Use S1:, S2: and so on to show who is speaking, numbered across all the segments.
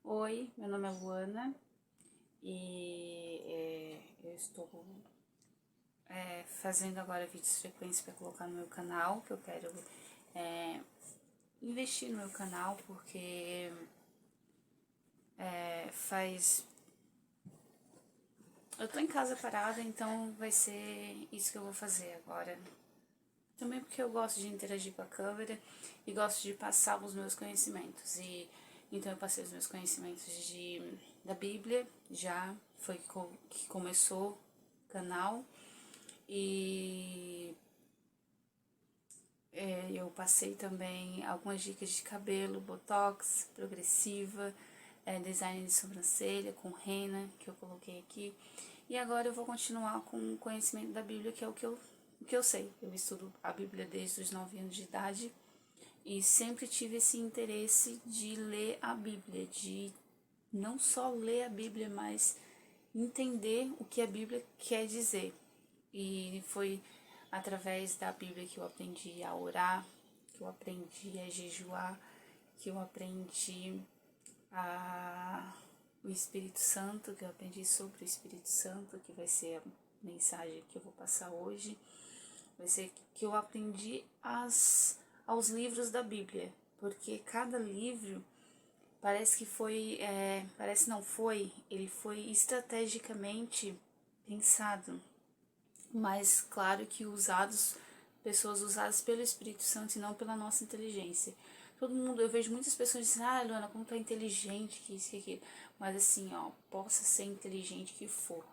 S1: Oi, meu nome é Luana e eu estou fazendo agora vídeos frequentes para colocar no meu canal, que eu quero investir no meu canal, porque faz... Eu tô em casa parada, então vai ser isso que eu vou fazer agora. Também porque eu gosto de interagir com a câmera e gosto de passar os meus conhecimentos. Então eu passei os meus conhecimentos da Bíblia, já foi que começou o canal. E eu passei também algumas dicas de cabelo, botox, progressiva, design de sobrancelha com rena, que eu coloquei aqui. E agora eu vou continuar com o conhecimento da Bíblia, que é o que eu sei. Eu estudo a Bíblia desde os 9 anos de idade e sempre tive esse interesse de ler a Bíblia, de não só ler a Bíblia, mas entender o que a Bíblia quer dizer. E foi através da Bíblia que eu aprendi a orar, que eu aprendi a jejuar, que eu aprendi o Espírito Santo, que eu aprendi sobre o Espírito Santo, que vai ser a mensagem que eu vou passar hoje. Vai ser que eu aprendi aos livros da Bíblia, porque cada livro parece que foi, ele foi estrategicamente pensado, mas claro que pessoas usadas pelo Espírito Santo e não pela nossa inteligência. Todo mundo, eu vejo muitas pessoas dizendo, Luana, como tu é inteligente, que isso, que aquilo. Mas assim, possa ser inteligente que for.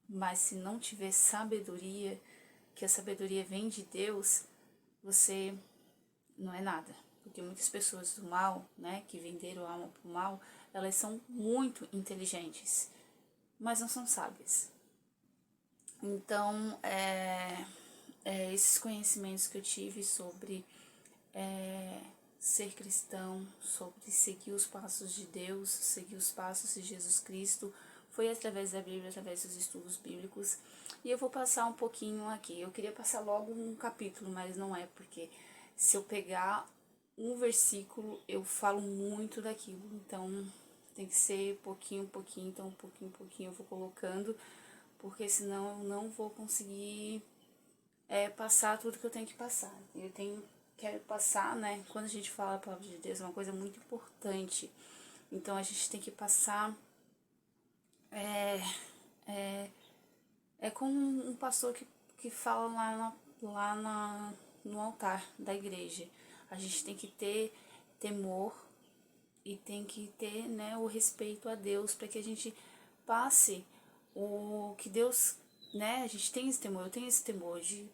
S1: Mas se não tiver sabedoria, que a sabedoria vem de Deus, você não é nada. Porque muitas pessoas do mal, né, que venderam a alma pro mal, elas são muito inteligentes, mas não são sábias. Então, esses conhecimentos que eu tive sobre ser cristão, sobre seguir os passos de Deus, seguir os passos de Jesus Cristo, foi através da Bíblia, através dos estudos bíblicos. E eu vou passar um pouquinho aqui. Eu queria passar logo um capítulo, mas não é, porque se eu pegar um versículo, eu falo muito daquilo. Então, tem que ser pouquinho, então pouquinho eu vou colocando, porque senão eu não vou conseguir passar tudo que eu tenho que passar. Quero passar, né? Quando a gente fala a palavra de Deus, é uma coisa muito importante. Então a gente tem que passar. É como um pastor que fala no altar da igreja. A gente tem que ter temor e tem que ter, né, o respeito a Deus, para que a gente passe o que Deus, né, a gente tem esse temor, eu tenho esse temor de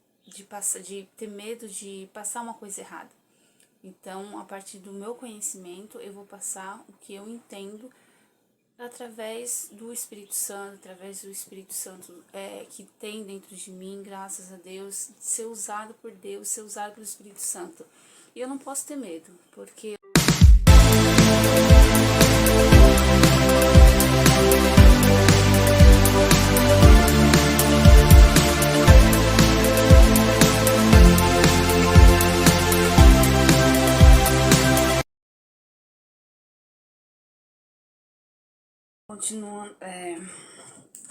S1: ter medo de passar uma coisa errada. Então, a partir do meu conhecimento, eu vou passar o que eu entendo através do Espírito Santo que tem dentro de mim, graças a Deus, ser usado por Deus, ser usado pelo Espírito Santo. E eu não posso ter medo, porque continuando,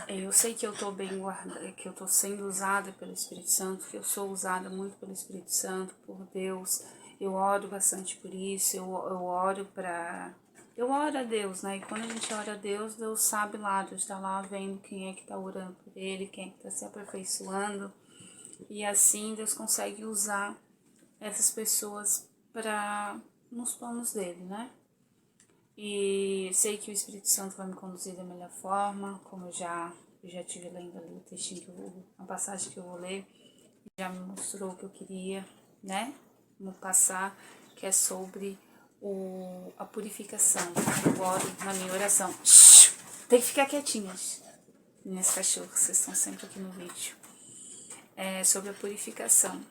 S1: eu sei que eu tô bem guardada, que eu tô sendo usada pelo Espírito Santo, que eu sou usada muito pelo Espírito Santo, por Deus. Eu oro bastante por isso, eu oro a Deus, né? E quando a gente ora a Deus, Deus sabe lá, Deus tá lá vendo quem é que tá orando por ele, quem é que tá se aperfeiçoando. E assim Deus consegue usar essas pessoas nos planos dele, né? E sei que o Espírito Santo vai me conduzir da melhor forma, como eu já tive lendo ali o textinho a passagem que eu vou ler, já me mostrou o que eu queria, né? Me passar, que é sobre a purificação. Eu oro na minha oração. Tem que ficar quietinhas, minhas cachorras, vocês estão sempre aqui no vídeo. Sobre a purificação.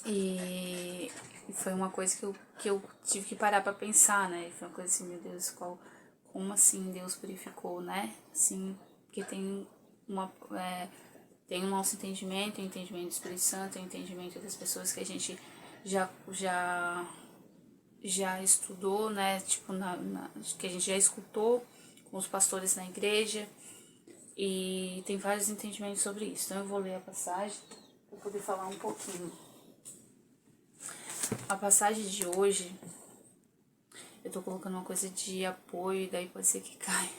S1: E foi uma coisa que eu tive que parar pra pensar, né? Foi uma coisa assim, meu Deus, como assim Deus purificou, né? Assim, porque tem o nosso entendimento, o entendimento do Espírito Santo, o entendimento das pessoas que a gente já já estudou, né, tipo, que a gente já escutou com os pastores na igreja, e tem vários entendimentos sobre isso. Então eu vou ler a passagem para poder falar um pouquinho. A passagem de hoje, eu tô colocando uma coisa de apoio e daí pode ser que caia,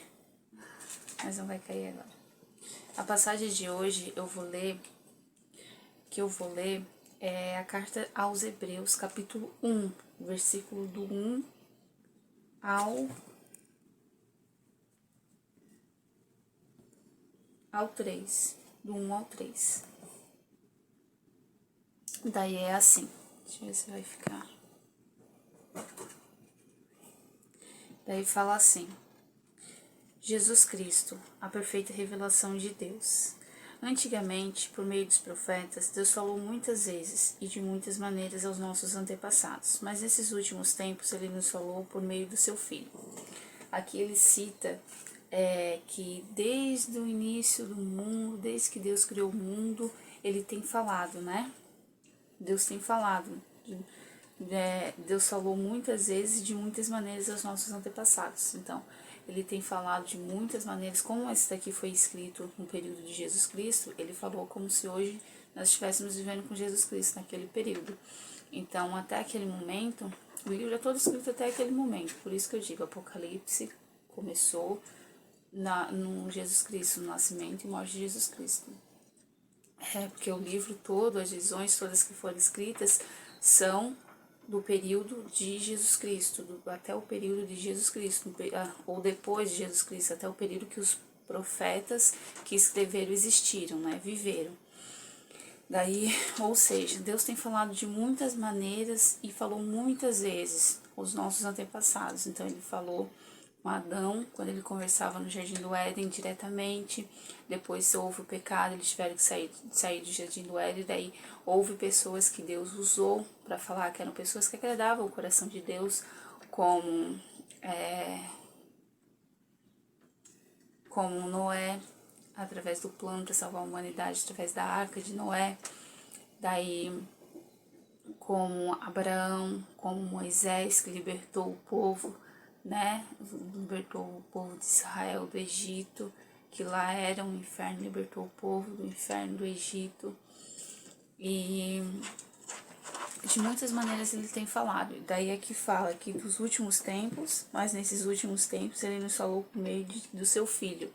S1: mas não vai cair agora. A passagem de hoje eu vou ler é a carta aos Hebreus, capítulo 1, versículo do 1 ao 3, do 1 ao 3. Daí é assim, deixa eu ver se vai ficar. Daí fala assim: Jesus Cristo, a perfeita revelação de Deus. Antigamente, por meio dos profetas, Deus falou muitas vezes e de muitas maneiras aos nossos antepassados, mas nesses últimos tempos Ele nos falou por meio do seu Filho. Aqui ele cita que desde o início do mundo, desde que Deus criou o mundo, Ele tem falado, né? Deus tem falado. Deus falou muitas vezes e de muitas maneiras aos nossos antepassados. Então, ele tem falado de muitas maneiras, como esse daqui foi escrito no período de Jesus Cristo, ele falou como se hoje nós estivéssemos vivendo com Jesus Cristo naquele período. Então, até aquele momento, o livro é todo escrito até aquele momento. Por isso que eu digo, Apocalipse começou no Jesus Cristo, no nascimento e morte de Jesus Cristo. Porque o livro todo, as visões todas que foram escritas, são do período de Jesus Cristo, até o período de Jesus Cristo, ou depois de Jesus Cristo, até o período que os profetas que escreveram existiram, né, viveram. Daí, ou seja, Deus tem falado de muitas maneiras e falou muitas vezes aos nossos antepassados. Então ele falou com Adão, quando ele conversava no Jardim do Éden diretamente. Depois houve o pecado, eles tiveram que sair do Jardim do Éden. Daí houve pessoas que Deus usou para falar que eram pessoas que agradavam o coração de Deus, como Noé, através do plano para salvar a humanidade, através da arca de Noé. Daí como Abraão, como Moisés, que libertou o povo, né? Libertou o povo de Israel do Egito, que lá era um inferno, libertou o povo do inferno do Egito. E de muitas maneiras ele tem falado. Daí é que fala que dos últimos tempos, mas nesses últimos tempos ele nos falou por meio do seu Filho,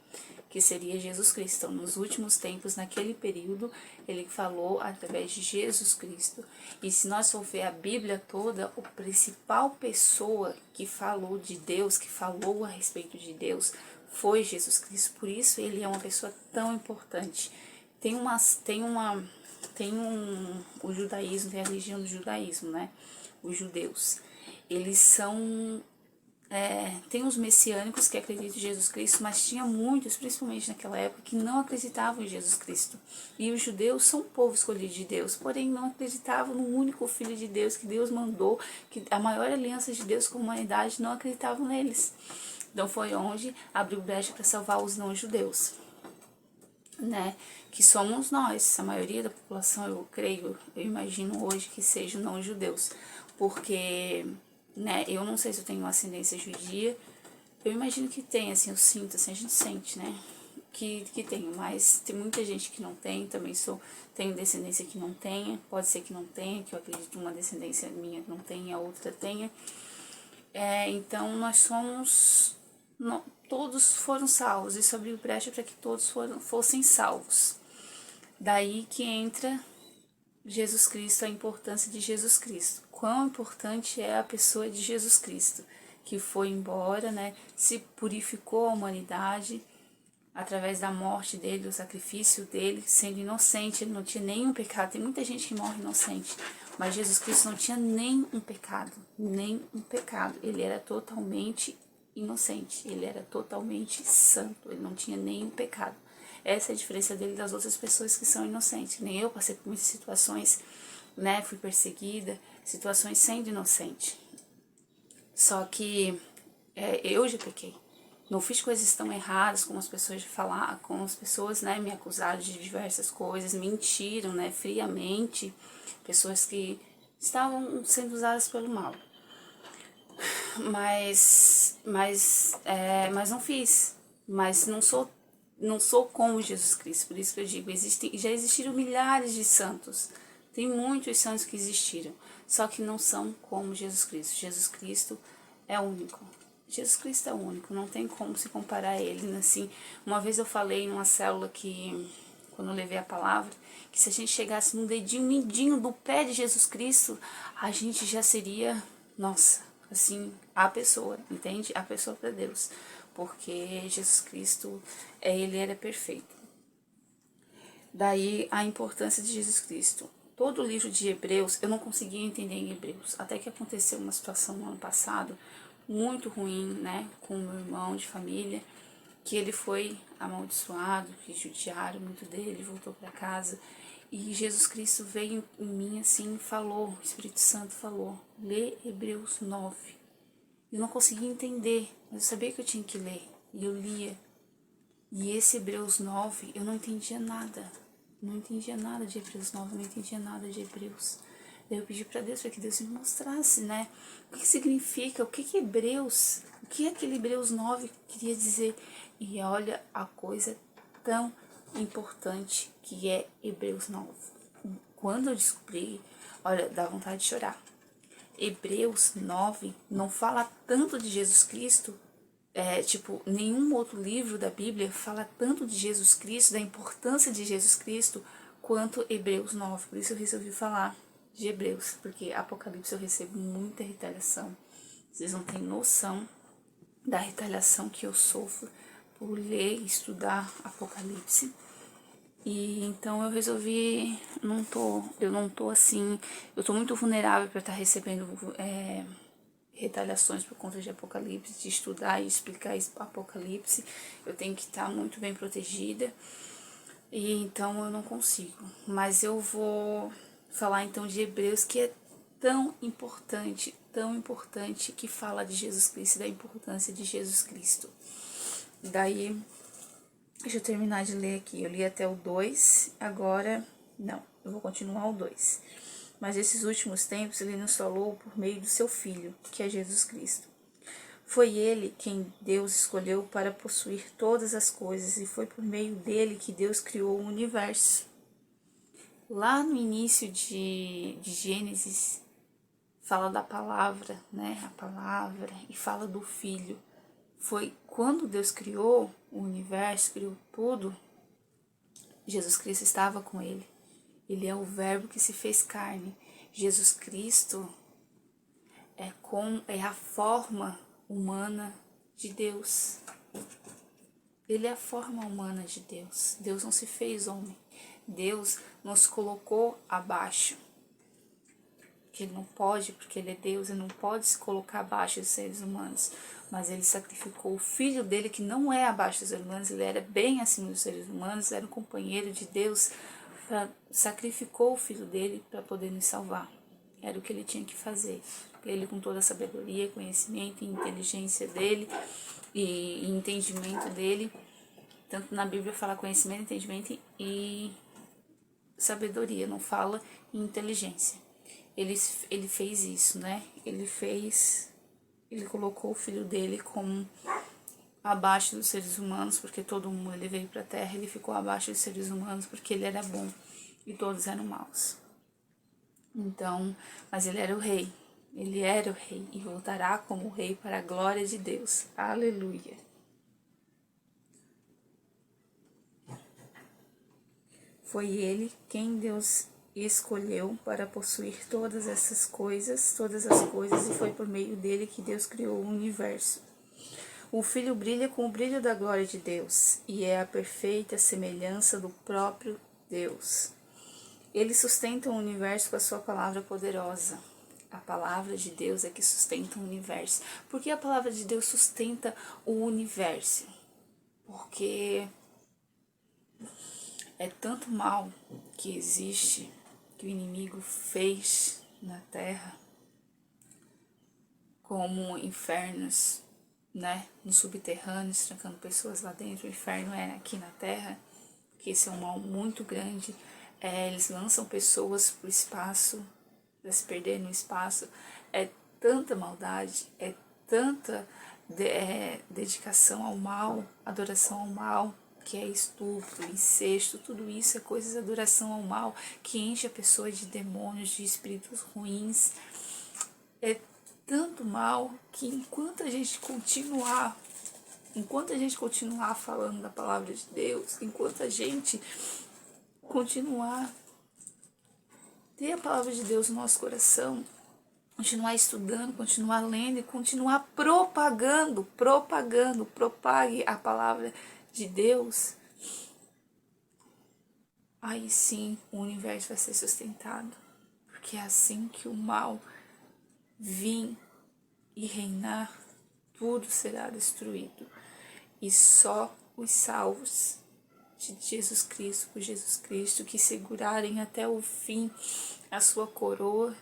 S1: que seria Jesus Cristo. Então, nos últimos tempos, naquele período, ele falou através de Jesus Cristo. E se nós for ver a Bíblia toda, a principal pessoa que falou de Deus, que falou a respeito de Deus, foi Jesus Cristo. Por isso ele é uma pessoa tão importante. O judaísmo, tem a religião do judaísmo, né? Os judeus. Eles são... tem os messiânicos que acreditam em Jesus Cristo, mas tinha muitos, principalmente naquela época, que não acreditavam em Jesus Cristo. E os judeus são o povo escolhido de Deus, porém não acreditavam no único Filho de Deus que Deus mandou, que a maior aliança de Deus com a humanidade, não acreditavam neles. Então foi onde abriu brecha para salvar os não-judeus, né? Que somos nós, a maioria da população, eu creio, eu imagino hoje que sejam não-judeus, porque... né, eu não sei se eu tenho ascendência judia, eu imagino que tem, assim, eu sinto, assim, a gente sente, né, que tenho, mas tem muita gente que não tem, também tenho descendência que não tenha, pode ser que não tenha, que eu acredito uma descendência minha não tenha, a outra tenha, então nós somos, todos foram salvos, isso abriu brecha para que todos fossem salvos. Daí que entra Jesus Cristo, a importância de Jesus Cristo. Quão importante é a pessoa de Jesus Cristo, que foi embora, né, se purificou a humanidade através da morte dele, do sacrifício dele, sendo inocente, ele não tinha nenhum pecado. Tem muita gente que morre inocente, mas Jesus Cristo não tinha nem um pecado, nem um pecado. Ele era totalmente inocente, ele era totalmente santo, ele não tinha nenhum pecado. Essa é a diferença dele das outras pessoas que são inocentes. Nem eu passei por muitas situações, né, fui perseguida, situações sendo inocente. Só que eu já pequei. Não fiz coisas tão erradas como as pessoas né, me acusaram de diversas coisas, mentiram, né, friamente, pessoas que estavam sendo usadas pelo mal. mas não fiz. Mas não sou como Jesus Cristo. Por isso que eu digo, já existiram milhares de santos. Tem muitos santos que existiram, só que não são como Jesus Cristo. Jesus Cristo é único. Jesus Cristo é único, não tem como se comparar a ele. Assim, uma vez eu falei numa célula que, quando eu levei a palavra, que se a gente chegasse no dedinho mindinho do pé de Jesus Cristo, a gente já seria, nossa, assim, a pessoa, entende? A pessoa para Deus. Porque Jesus Cristo, ele era perfeito. Daí a importância de Jesus Cristo. Todo o livro de Hebreus, eu não conseguia entender em Hebreus. Até que aconteceu uma situação no ano passado, muito ruim, né, com o meu irmão de família, que ele foi amaldiçoado, que judiaram muito dele, voltou para casa. E Jesus Cristo veio em mim assim, falou, o Espírito Santo falou, lê Hebreus 9. Eu não conseguia entender, mas eu sabia que eu tinha que ler. E eu lia. E esse Hebreus 9, eu não entendia nada. Não entendia nada de Hebreus 9, não entendia nada de Hebreus. Daí eu pedi para Deus, para que Deus me mostrasse, né? O que significa, o que é Hebreus, o que aquele Hebreus 9 queria dizer. E olha a coisa tão importante que é Hebreus 9. Quando eu descobri, olha, dá vontade de chorar. Hebreus 9 não fala tanto de Jesus Cristo, nenhum outro livro da Bíblia fala tanto de Jesus Cristo, da importância de Jesus Cristo, quanto Hebreus 9. Por isso eu resolvi falar de Hebreus, porque Apocalipse eu recebo muita retaliação. Vocês não têm noção da retaliação que eu sofro por ler e estudar Apocalipse. E então eu resolvi, eu não tô assim, eu tô muito vulnerável para estar recebendo retaliações por conta de Apocalipse, de estudar e explicar Apocalipse. Eu tenho que estar muito bem protegida, e então eu não consigo. Mas eu vou falar então de Hebreus, que é tão importante, que fala de Jesus Cristo e da importância de Jesus Cristo. Daí, deixa eu terminar de ler aqui. Eu li até o 2, agora não, eu vou continuar o 2. Mas esses últimos tempos ele nos falou por meio do seu Filho, que é Jesus Cristo. Foi ele quem Deus escolheu para possuir todas as coisas, e foi por meio dele que Deus criou o universo. Lá no início de Gênesis, fala da palavra, né? A palavra, e fala do Filho. Foi quando Deus criou o universo, criou tudo, Jesus Cristo estava com ele. Ele é o verbo que se fez carne. Jesus Cristo é a forma humana de Deus. Ele é a forma humana de Deus. Deus não se fez homem. Deus nos colocou abaixo. Porque ele não pode, porque ele é Deus, ele não pode se colocar abaixo dos seres humanos. Mas ele sacrificou o filho dele, que não é abaixo dos seres humanos, ele era bem acima dos seres humanos, era um companheiro de Deus, sacrificou o filho dele para poder nos salvar. Era o que ele tinha que fazer. Ele, com toda a sabedoria, conhecimento e inteligência dele e entendimento dele, tanto na Bíblia fala conhecimento, entendimento e sabedoria, não fala em inteligência. Ele fez isso, né? Ele colocou o filho dele como abaixo dos seres humanos, porque todo mundo, ele veio para a terra, ele ficou abaixo dos seres humanos porque ele era bom e todos eram maus. Então, mas ele era o rei e voltará como rei para a glória de Deus. Aleluia. Foi ele quem Deus escolheu para possuir todas as coisas, e foi por meio dele que Deus criou o universo. O Filho brilha com o brilho da glória de Deus e é a perfeita semelhança do próprio Deus. Ele sustenta o universo com a sua palavra poderosa. A palavra de Deus é que sustenta o universo. Por que a palavra de Deus sustenta o universo? Porque é tanto mal que existe, que o inimigo fez na terra, como infernos, né, nos subterrâneos, trancando pessoas lá dentro. O inferno é aqui na terra, que esse é um mal muito grande. Eles lançam pessoas para o espaço, para se perder no espaço. É tanta maldade, é tanta dedicação ao mal, adoração ao mal, que é estupro, incesto, tudo isso é coisas de adoração ao mal, que enche a pessoa de demônios, de espíritos ruins. É tanto mal que enquanto a gente continuar falando da palavra de Deus, enquanto a gente continuar ter a palavra de Deus no nosso coração, continuar estudando, continuar lendo e continuar propague a palavra de Deus, aí sim o universo vai ser sustentado, porque é assim que o mal vir e reinar, tudo será destruído, e só os salvos de Jesus Cristo, por Jesus Cristo, que segurarem até o fim a sua coroa,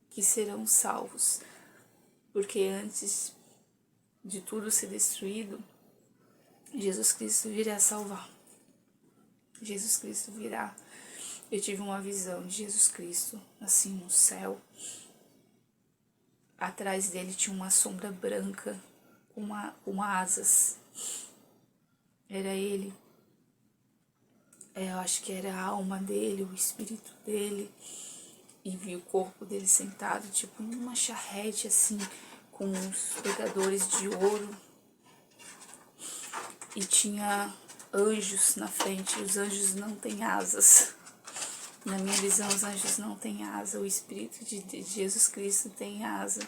S1: que serão salvos, porque antes de tudo ser destruído, Jesus Cristo virá salvar. Jesus Cristo virá. Eu tive uma visão de Jesus Cristo, assim, no céu. Atrás dele tinha uma sombra branca, com asas. Era ele. Eu acho que era a alma dele, o espírito dele. E vi o corpo dele sentado, tipo, numa charrete, assim, com os pegadores de ouro. E tinha anjos na frente, e os anjos não têm asas. Na minha visão, os anjos não têm asa, o Espírito de Jesus Cristo tem asa,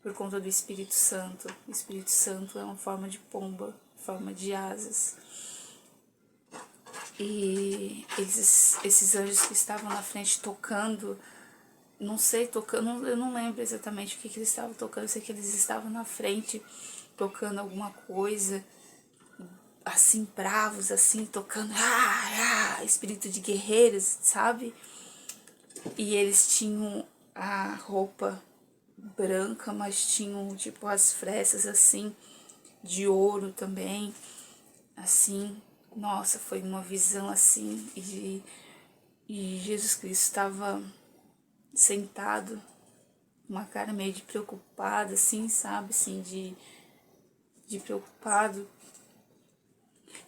S1: por conta do Espírito Santo. O Espírito Santo é uma forma de pomba, forma de asas. E esses anjos que estavam na frente tocando, eu não lembro exatamente o que eles estavam tocando, eu sei que eles estavam na frente tocando alguma coisa, assim, bravos, assim, tocando, espírito de guerreiros, sabe? E eles tinham a roupa branca, mas tinham, tipo, as frestas, assim, de ouro também, assim. Nossa, foi uma visão, assim, e Jesus Cristo estava sentado, uma cara meio de preocupado, assim, sabe, assim, de preocupado.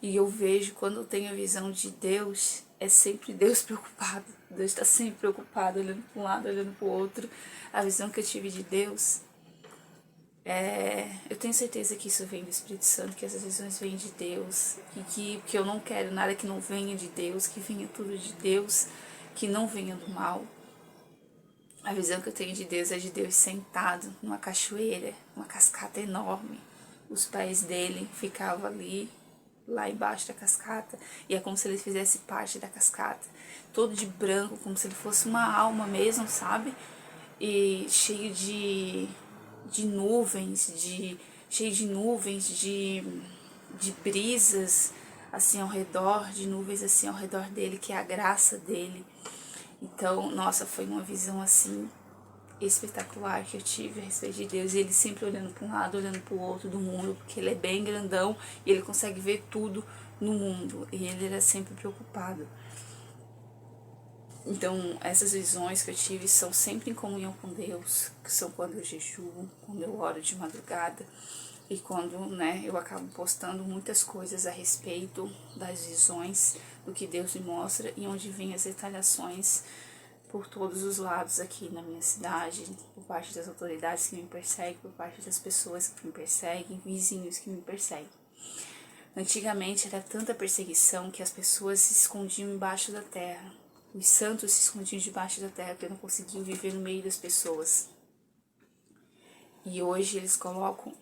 S1: E eu vejo, quando eu tenho a visão de Deus, é sempre Deus preocupado. Deus está sempre preocupado, olhando para um lado, olhando para o outro. A visão que eu tive de Deus, eu tenho certeza que isso vem do Espírito Santo, que essas visões vêm de Deus. E que eu não quero nada que não venha de Deus, que venha tudo de Deus, que não venha do mal. A visão que eu tenho de Deus é de Deus sentado numa cachoeira, uma cascata enorme. Os pés dele ficavam ali, lá embaixo da cascata, e é como se ele fizesse parte da cascata, todo de branco, como se ele fosse uma alma mesmo, sabe? E cheio de nuvens, de brisas assim ao redor, de nuvens assim ao redor dele, que é a graça dele. Então, nossa, foi uma visão assim espetacular que eu tive a respeito de Deus, e ele sempre olhando para um lado, olhando para o outro do mundo, porque ele é bem grandão e ele consegue ver tudo no mundo, e ele era sempre preocupado. Então, essas visões que eu tive são sempre em comunhão com Deus, que são quando eu jejuo, quando eu oro de madrugada, e quando, eu acabo postando muitas coisas a respeito das visões, do que Deus me mostra, e onde vêm as retaliações por todos os lados aqui na minha cidade, por parte das autoridades que me perseguem, por parte das pessoas que me perseguem, vizinhos que me perseguem. Antigamente era tanta perseguição que as pessoas se escondiam embaixo da terra. Os santos se escondiam debaixo da terra porque não conseguiam viver no meio das pessoas. E hoje eles colocam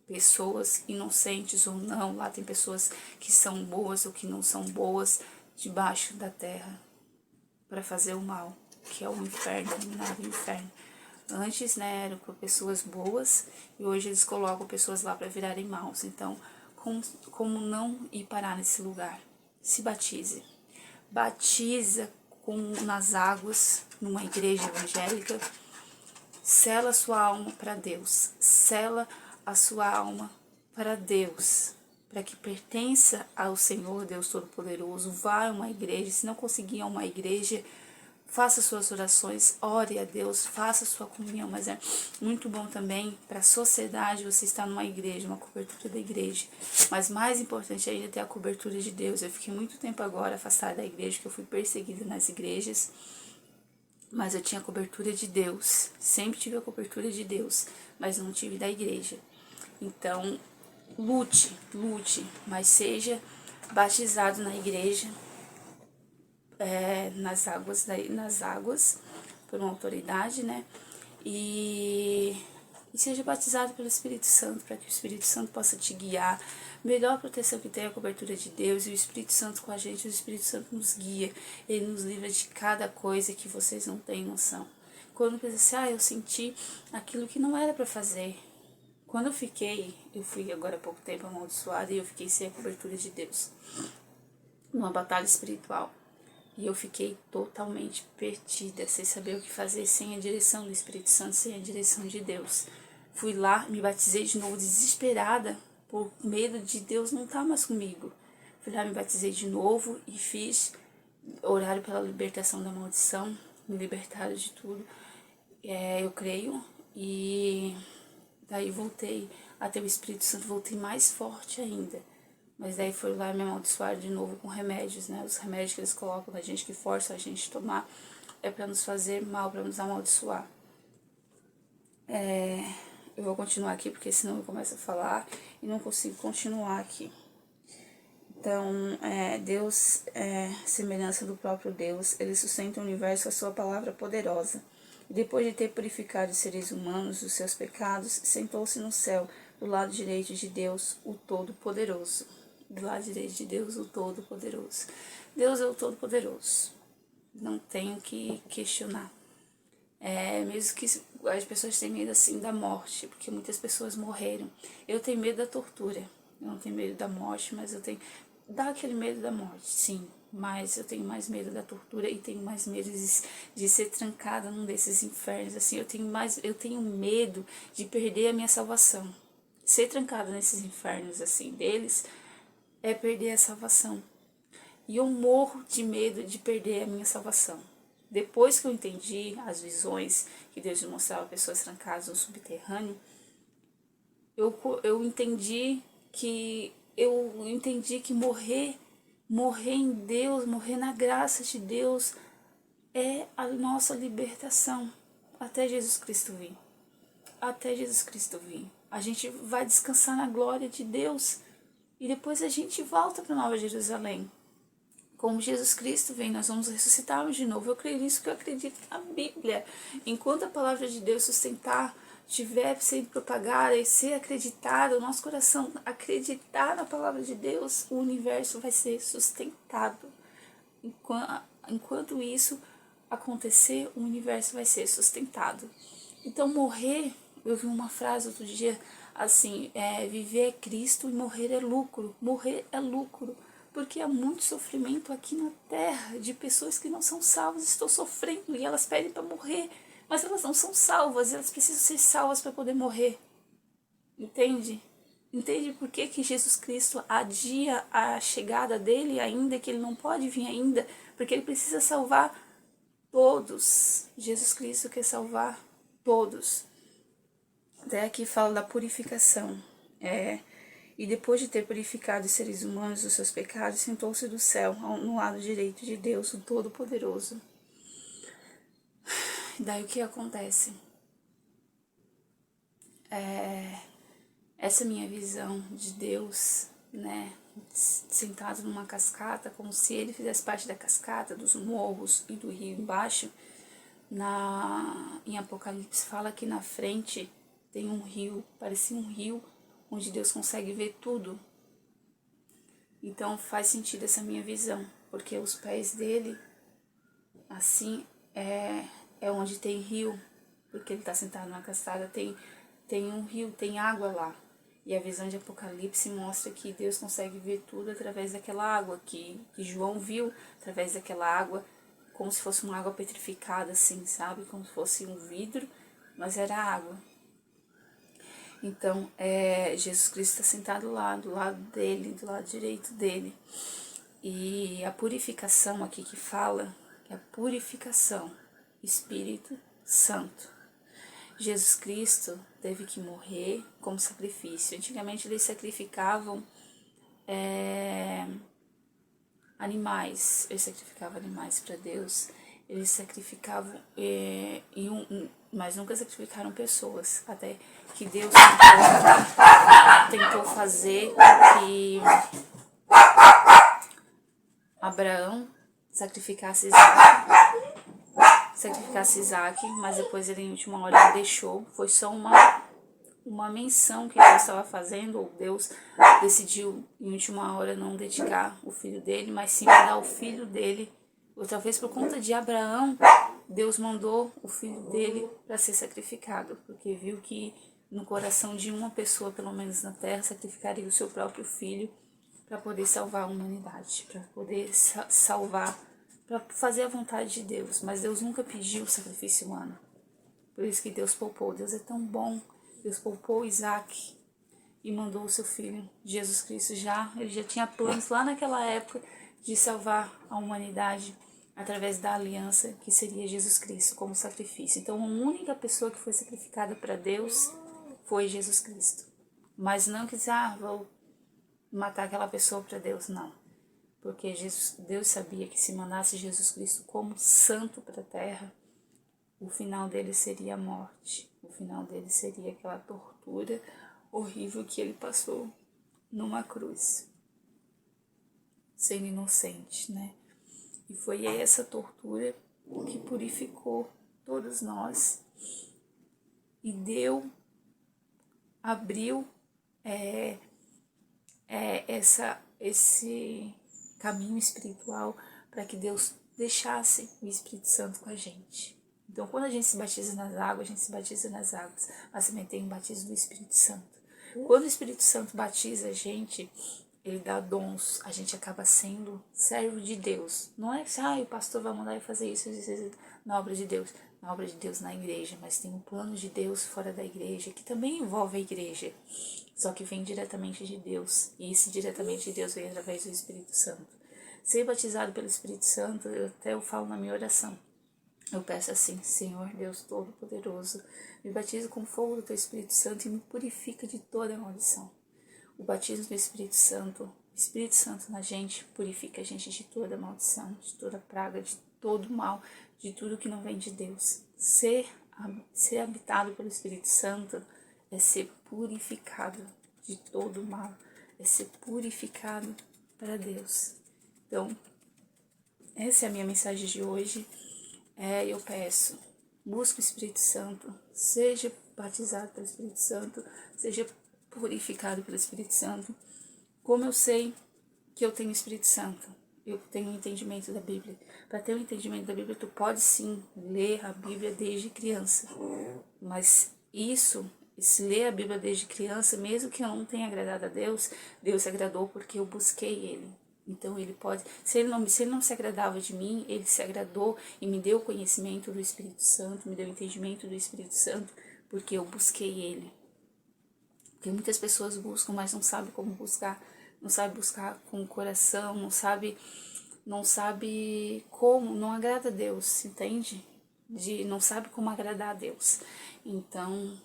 S1: pessoas inocentes ou não, lá tem pessoas que são boas ou que não são boas, debaixo da terra, para fazer o mal, que é o inferno, denominado inferno. Antes, eram com pessoas boas, e hoje eles colocam pessoas lá para virarem maus. Então, como não ir parar nesse lugar? Se batize. Batiza nas águas, numa igreja evangélica. Sela a sua alma para Deus. Sela a sua alma para Deus, para que pertença ao Senhor Deus Todo-Poderoso. Vá a uma igreja. Se não conseguir a uma igreja, faça suas orações, ore a Deus, faça sua comunhão, mas é muito bom também para a sociedade você estar numa igreja, uma cobertura da igreja, mas mais importante ainda é ter a cobertura de Deus. Eu fiquei muito tempo agora afastada da igreja, que eu fui perseguida nas igrejas, mas eu tinha a cobertura de Deus, sempre tive a cobertura de Deus, mas não tive da igreja. Então, lute, mas seja batizado na igreja, nas águas, por uma autoridade, né? E seja batizado pelo Espírito Santo, para que o Espírito Santo possa te guiar. Melhor proteção que tem a cobertura de Deus, e o Espírito Santo com a gente, o Espírito Santo nos guia, ele nos livra de cada coisa que vocês não têm noção. Quando pensa assim, eu senti aquilo que não era para fazer. Quando eu fui agora há pouco tempo amaldiçoada e eu fiquei sem a cobertura de Deus, numa batalha espiritual. E eu fiquei totalmente perdida, sem saber o que fazer, sem a direção do Espírito Santo, sem a direção de Deus. Fui lá, me batizei de novo, desesperada, por medo de Deus não estar mais comigo. Fui lá, me batizei de novo e fiz horário pela libertação da maldição, me libertaram de tudo, eu creio. E daí voltei a ter o Espírito Santo, voltei mais forte ainda. Mas daí foi lá me amaldiçoar de novo com remédios, né? Os remédios que eles colocam na gente, que forçam a gente a tomar, é para nos fazer mal, para nos amaldiçoar. Eu vou continuar aqui, porque senão eu começo a falar e não consigo continuar aqui. Então, Deus semelhança do próprio Deus, ele sustenta o universo com a sua palavra poderosa. E depois de ter purificado os seres humanos dos seus pecados, sentou-se no céu, do lado direito de Deus, o Todo-Poderoso. Do lado direito de Deus, o Todo-Poderoso. Deus é o Todo-Poderoso. Não tenho que questionar. Mesmo que as pessoas tenham medo assim da morte, porque muitas pessoas morreram. Eu tenho medo da tortura. Eu não tenho medo da morte, mas eu tenho... Dá aquele medo da morte, sim. Mas eu tenho mais medo da tortura e tenho mais medo de ser trancada num desses infernos. Assim, eu tenho medo de perder a minha salvação. Ser trancada nesses infernos assim deles é perder a salvação. E eu morro de medo de perder a minha salvação. Depois que eu entendi as visões que Deus me mostrava pessoas trancadas no subterrâneo, eu entendi que morrer em Deus, morrer na graça de Deus é a nossa libertação até Jesus Cristo vir. Até Jesus Cristo vir. A gente vai descansar na glória de Deus e depois a gente volta para Nova Jerusalém. Como Jesus Cristo vem, nós vamos ressuscitarmos de novo. Eu creio nisso, que eu acredito na Bíblia. Enquanto a palavra de Deus sustentar, estiver sendo propagada e ser acreditada, o nosso coração acreditar na palavra de Deus, o universo vai ser sustentado. Enquanto isso acontecer, o universo vai ser sustentado. Então morrer, eu vi uma frase outro dia assim, viver é Cristo e morrer é lucro. Morrer é lucro. Porque há muito sofrimento aqui na terra de pessoas que não são salvas, estão sofrendo e elas pedem para morrer, mas elas não são salvas, elas precisam ser salvas para poder morrer. Entende? Entende por que Jesus Cristo adia a chegada dele ainda, que ele não pode vir ainda? Porque ele precisa salvar todos. Jesus Cristo quer salvar todos. Até aqui fala da purificação. E depois de ter purificado os seres humanos dos seus pecados, sentou-se do céu, no lado direito de Deus, o Todo-Poderoso. Daí o que acontece? Essa minha visão de Deus, né, sentado numa cascata, como se ele fizesse parte da cascata, dos morros e do rio embaixo. Em Apocalipse fala que na frente tem um rio, parecia um rio, onde Deus consegue ver tudo. Então faz sentido essa minha visão, porque os pés dele, assim, é onde tem rio, porque ele está sentado numa cascata, tem um rio, tem água lá. E a visão de Apocalipse mostra que Deus consegue ver tudo através daquela água, que João viu através daquela água, como se fosse uma água petrificada, assim, sabe? Como se fosse um vidro, mas era água. Então, Jesus Cristo está sentado lá, do lado dele, do lado direito dele. E a purificação aqui que fala, é purificação, Espírito Santo. Jesus Cristo teve que morrer como sacrifício. Antigamente eles sacrificavam animais, eles sacrificavam animais para Deus, eles sacrificavam, mas nunca sacrificaram pessoas, até que Deus tentou fazer que Abraão sacrificasse Isaac, mas depois ele, em última hora, ele deixou. Foi só uma menção que Deus estava fazendo, ou Deus decidiu, em última hora, não dedicar o filho dele, mas sim dar o filho dele. Outra vez, por conta de Abraão, Deus mandou o filho dele para ser sacrificado, porque viu que no coração de uma pessoa, pelo menos na terra, sacrificaria o seu próprio filho para poder salvar a humanidade, para poder salvar, para fazer a vontade de Deus. Mas Deus nunca pediu o sacrifício humano. Por isso que Deus poupou. Deus é tão bom. Deus poupou Isaac e mandou o seu filho, Jesus Cristo. Ele já tinha planos lá naquela época de salvar a humanidade através da aliança que seria Jesus Cristo como sacrifício. Então a única pessoa que foi sacrificada para Deus foi Jesus Cristo. Mas não que vou matar aquela pessoa para Deus, não. Porque Deus sabia que se mandasse Jesus Cristo como santo para a terra, o final dele seria a morte. O final dele seria aquela tortura horrível que ele passou numa cruz, sendo inocente, né? E foi essa tortura que purificou todos nós e abriu esse caminho espiritual para que Deus deixasse o Espírito Santo com a gente. Então, quando a gente se batiza nas águas, a gente se batiza nas águas, mas também tem o batismo do Espírito Santo. Quando o Espírito Santo batiza a gente, ele dá dons, a gente acaba sendo servo de Deus. Não é que o pastor vai mandar eu fazer isso na obra de Deus. Na obra de Deus na igreja, mas tem um plano de Deus fora da igreja, que também envolve a igreja, só que vem diretamente de Deus, e esse diretamente de Deus vem através do Espírito Santo. Ser batizado pelo Espírito Santo, eu falo na minha oração, eu peço assim: Senhor Deus Todo-Poderoso, me batiza com fogo do Teu Espírito Santo e me purifica de toda maldição. O batismo do Espírito Santo na gente, purifica a gente de toda maldição, de toda praga, de todo mal, de tudo que não vem de Deus. Ser habitado pelo Espírito Santo é ser purificado de todo mal, é ser purificado para Deus. Então, essa é a minha mensagem de hoje. Eu peço, busque o Espírito Santo, seja batizado pelo Espírito Santo, seja purificado pelo Espírito Santo. Como eu sei que eu tenho o Espírito Santo? Eu tenho um entendimento da Bíblia. Para ter um entendimento da Bíblia, tu pode sim ler a Bíblia desde criança. Mas se ler a Bíblia desde criança, mesmo que eu não tenha agradado a Deus, Deus se agradou porque eu busquei Ele. Então ele pode, se ele não se agradava de mim, ele se agradou e me deu o conhecimento do Espírito Santo, me deu o entendimento do Espírito Santo, porque eu busquei Ele. Porque muitas pessoas buscam, mas não sabem como buscar, não sabe buscar com o coração, não sabe como, não agrada a Deus, entende? Não sabe como agradar a Deus. Então,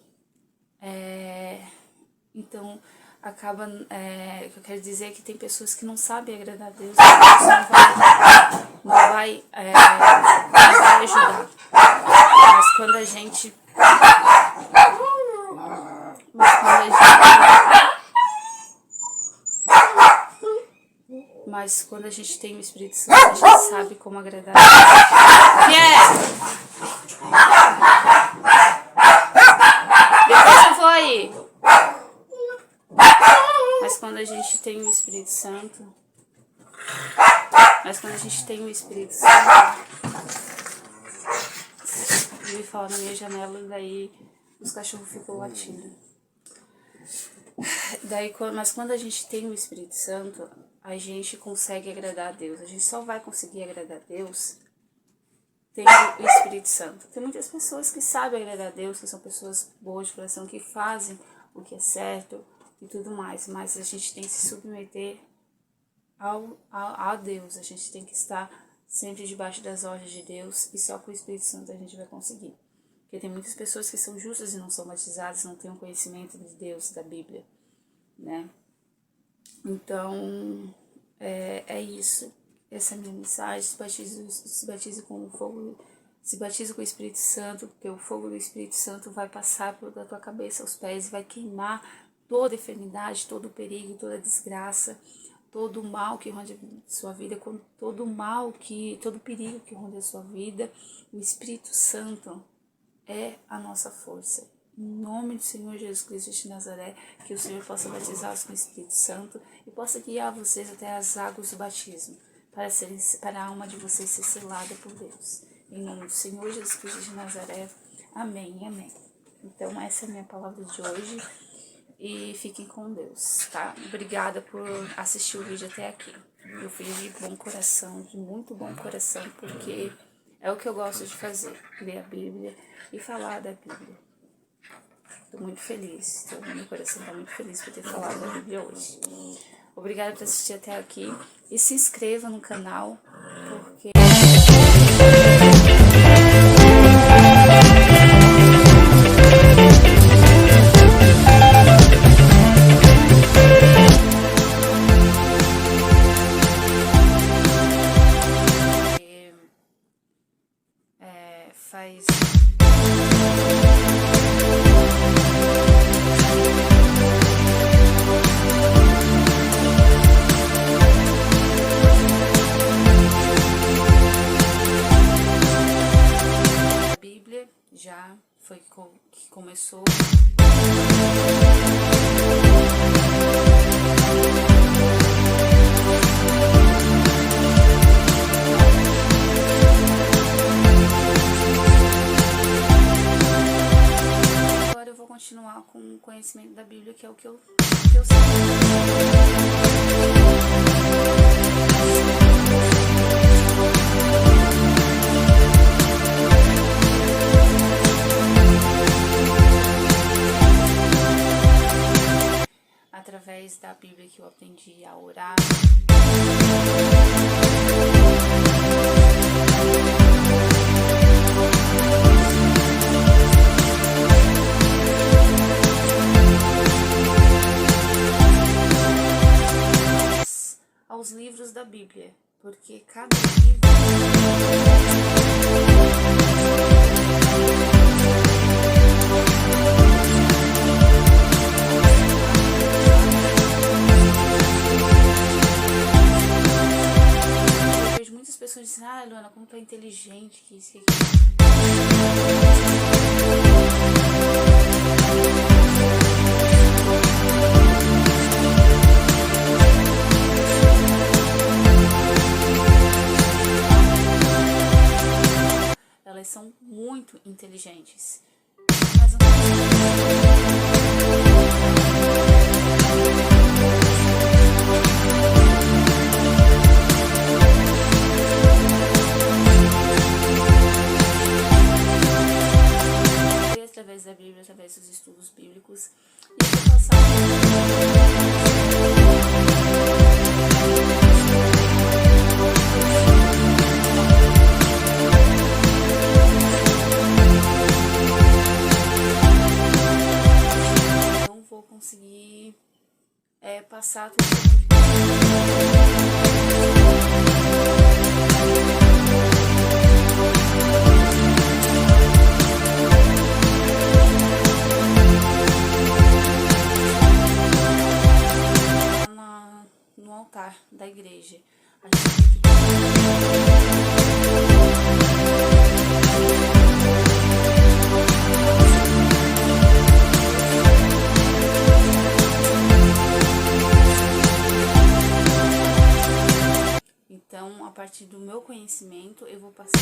S1: acaba, o que eu quero dizer é que tem pessoas que não sabem agradar a Deus, não vai ajudar. Mas quando a gente tem o Espírito Santo, a gente sabe como agradar a Deus. Depois eu vou aí. Mas quando a gente tem o Espírito Santo, ele fala na minha janela, e daí os cachorros ficam latindo. Mas quando a gente tem o Espírito Santo, a gente consegue agradar a Deus. A gente só vai conseguir agradar a Deus tendo o Espírito Santo. Tem muitas pessoas que sabem agradar a Deus, que são pessoas boas de coração, que fazem o que é certo e tudo mais, mas a gente tem que se submeter a Deus, a gente tem que estar sempre debaixo das ordens de Deus, e só com o Espírito Santo a gente vai conseguir. Porque tem muitas pessoas que são justas e não são batizadas, não têm o conhecimento de Deus, da Bíblia, né? Então, é isso. Essa é a minha mensagem. Se batize com o fogo, se batize com o Espírito Santo, porque o fogo do Espírito Santo vai passar da tua cabeça aos pés, vai queimar toda enfermidade, todo o perigo, toda desgraça, todo o mal que ronda a sua vida, todo o perigo que ronda a sua vida. O Espírito Santo é a nossa força. Em nome do Senhor Jesus Cristo de Nazaré, que o Senhor possa batizá-los com o Espírito Santo e possa guiar vocês até as águas do batismo, para a alma de vocês ser selada por Deus. Em nome do Senhor Jesus Cristo de Nazaré. Amém, amém. Então, essa é a minha palavra de hoje. E fiquem com Deus, tá? Obrigada por assistir o vídeo até aqui. Eu fiz de bom coração, de muito bom coração, porque é o que eu gosto de fazer, ler a Bíblia e falar da Bíblia. Estou muito feliz, meu coração está muito feliz por ter falado da Bíblia hoje. Obrigada por assistir até aqui e se inscreva no canal, porque... faz... A Bíblia já foi que começou. Continuar com o conhecimento da Bíblia, que é o que eu sei. Através da Bíblia que eu aprendi a orar. Aos livros da Bíblia, porque cada livro eu vejo muitas pessoas dizendo: ah, Luana, como tu é inteligente, que isso, que aquilo. Elas são muito inteligentes, mas não... através da Bíblia, através dos estudos bíblicos, e eu vou passar conseguir passar tudo no altar da igreja. A gente Então, a partir do meu conhecimento, eu vou passar